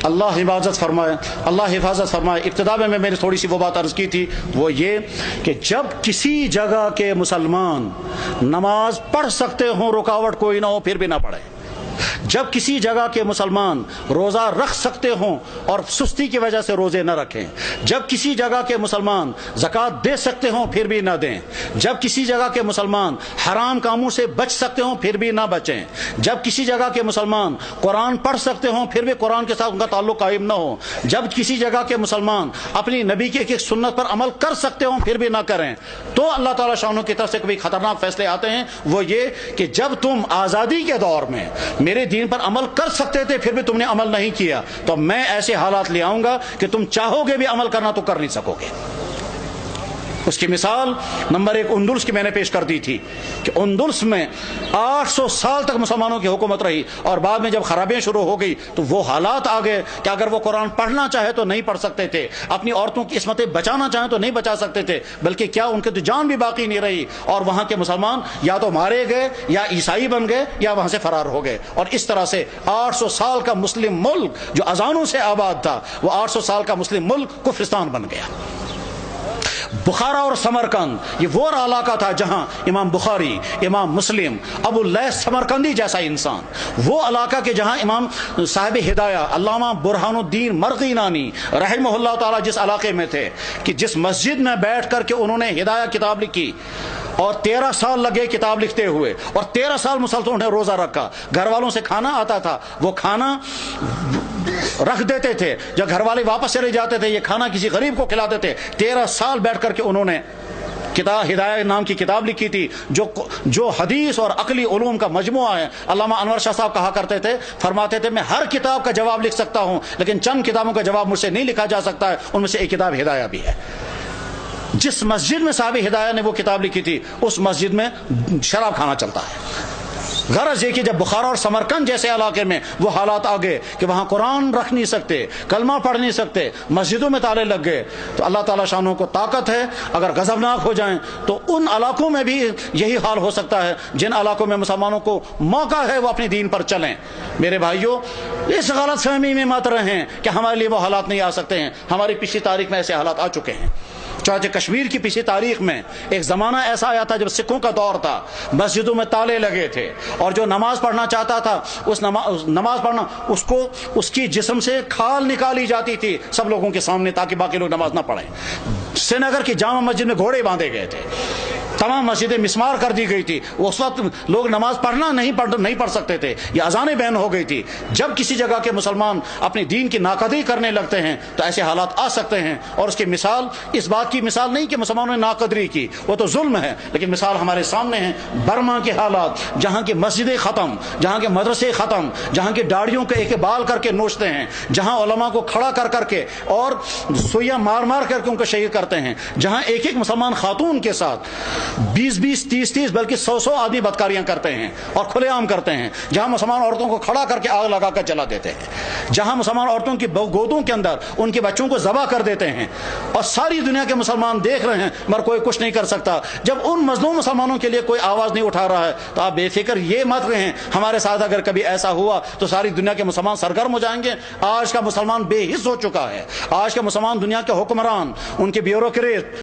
اللہ حفاظت فرمائے. ابتدا میں نے تھوڑی سی وہ بات عرض کی تھی، وہ یہ کہ جب کسی جگہ کے مسلمان نماز پڑھ سکتے ہوں، رکاوٹ کوئی نہ ہو، پھر بھی نہ پڑھیں. جب کسی جگہ کے مسلمان روزہ رکھ سکتے ہوں اور سستی کی وجہ سے روزے نہ رکھیں. جب کسی جگہ کے مسلمان زکوٰۃ دے سکتے ہوں پھر بھی نہ دیں. جب کسی جگہ کے مسلمان حرام کاموں سے بچ سکتے ہوں پھر بھی نہ بچیں. جب کسی جگہ کے مسلمان قرآن پڑھ سکتے ہوں پھر بھی قرآن کے ساتھ ان کا تعلق قائم نہ ہو. جب کسی جگہ کے مسلمان اپنی نبی کی ایک سنت پر عمل کر سکتے ہوں پھر بھی نہ کریں، تو اللہ تعالیٰ شانوں کی طرف سے کبھی خطرناک فیصلے آتے ہیں. وہ یہ کہ جب تم آزادی کے دور میں میرے دین پر عمل کر سکتے تھے پھر بھی تم نے عمل نہیں کیا، تو میں ایسے حالات لے آؤں گا کہ تم چاہو گے بھی عمل کرنا تو کر نہیں سکو گے. اس کی مثال نمبر 1 اندلس کی میں نے پیش کر دی تھی کہ اندلس میں 800 سال تک مسلمانوں کی حکومت رہی، اور بعد میں جب خرابیاں شروع ہو گئی تو وہ حالات آ گئے کہ اگر وہ قرآن پڑھنا چاہے تو نہیں پڑھ سکتے تھے، اپنی عورتوں کی عصمتیں بچانا چاہیں تو نہیں بچا سکتے تھے، بلکہ کیا ان کی تو جان بھی باقی نہیں رہی، اور وہاں کے مسلمان یا تو مارے گئے یا عیسائی بن گئے یا وہاں سے فرار ہو گئے. اور اس طرح سے 800 سال کا مسلم ملک جو اذانوں سے آباد تھا، وہ 800 سال کا مسلم ملک کفرستان بن گیا. بخارا اور سمرقند یہ وہ علاقہ تھا جہاں امام بخاری، امام مسلم، ابو اللیث سمرقندی جیسا انسان، وہ علاقہ کے جہاں امام صاحب ہدایہ علامہ برہان الدین مرغینانی رحمہ اللہ تعالی جس علاقے میں تھے، کہ جس مسجد میں بیٹھ کر کے انہوں نے ہدایہ کتاب لکھی، اور 13 سال لگے کتاب لکھتے ہوئے، اور 13 سال مسلسل نے روزہ رکھا. گھر والوں سے کھانا آتا تھا، وہ کھانا رکھ دیتے تھے، جب گھر والے واپس چلے جاتے تھے یہ کھانا کسی غریب کو کھلاتے تھے. 13 سال بیٹھ کر کے انہوں نے کتاب ہدایہ نام کی کتاب لکھی تھی، جو حدیث اور عقلی علوم کا مجموعہ ہے. علامہ انور شاہ صاحب کہا کرتے تھے، فرماتے تھے میں ہر کتاب کا جواب لکھ سکتا ہوں لیکن چند کتابوں کا جواب مجھ سے نہیں لکھا جا سکتا ہے، ان میں سے ایک کتاب ہدایہ بھی ہے. جس مسجد میں صاحب ہدایہ نے وہ کتاب لکھی تھی اس مسجد میں شراب کھانا چلتا ہے. غرض یہ کہ جب بخارا اور سمرقند جیسے علاقے میں وہ حالات آ گئے کہ وہاں قرآن رکھ نہیں سکتے، کلمہ پڑھ نہیں سکتے، مسجدوں میں تالے لگ گئے، تو اللہ تعالیٰ شانوں کو طاقت ہے، اگر غضبناک ہو جائیں تو ان علاقوں میں بھی یہی حال ہو سکتا ہے جن علاقوں میں مسلمانوں کو موقع ہے وہ اپنے دین پر چلیں. میرے بھائیوں، اس غلط فہمی میں مت رہیں کہ ہمارے لیے وہ حالات نہیں آ سکتے ہیں. ہماری پچھلی تاریخ میں ایسے حالات آ چکے ہیں. چنانچہ کشمیر کی پچھلی تاریخ میں ایک زمانہ ایسا آیا تھا جب سکھوں کا دور تھا، مسجدوں میں تالے لگے تھے، اور جو نماز پڑھنا چاہتا تھا اس نماز پڑھنا اس کی جسم سے کھال نکالی جاتی تھی سب لوگوں کے سامنے تاکہ باقی لوگ نماز نہ پڑھیں. سری نگر کی جامع مسجد میں گھوڑے باندھے گئے تھے، تمام مسجدیں مسمار کر دی گئی تھی. اس وقت لوگ نماز پڑھنا نہیں پڑھ سکتے تھے، یہ اذانیں بین ہو گئی تھی. جب کسی جگہ کے مسلمان اپنی دین کی ناقدری کرنے لگتے ہیں تو ایسے حالات آ سکتے ہیں. اور اس کی مثال اس بات کی مثال نہیں کہ مسلمانوں نے ناقدری کی، وہ تو ظلم ہے، لیکن مثال ہمارے سامنے ہے. برما کے حالات، جہاں کے مسجدیں ختم، جہاں کے مدرسے ختم، جہاں کے داڑھیوں کے ایک بال کر کے نوچتے ہیں، جہاں علماء کو کھڑا کر کے اور سوئیاں مار کر کے ان کو شہید کرتے ہیں، جہاں ایک مسلمان خاتون کے ساتھ 20 30 بلکہ 100 آدمی بدکاریاں کرتے ہیں اور کھلے عام کرتے ہیں، جہاں مسلمان عورتوں کو کھڑا کر کے آگ لگا کر جلا دیتے ہیں، جہاں مسلمان عورتوں کی گودوں کے اندر ان کے بچوں کو ذبح کر دیتے ہیں، اور ساری دنیا کے مسلمان دیکھ رہے ہیں مگر کوئی کچھ نہیں کر سکتا. جب ان مظلوم مسلمانوں کے لیے کوئی آواز نہیں اٹھا رہا ہے تو آپ بے فکر یہ مت رہیں ہمارے ساتھ اگر کبھی ایسا ہوا تو ساری دنیا کے مسلمان سرگرم ہو جائیں گے. آج کا مسلمان بے حس ہو چکا ہے. آج کا مسلمان دنیا کے حکمران، ان کے بیوروکریٹ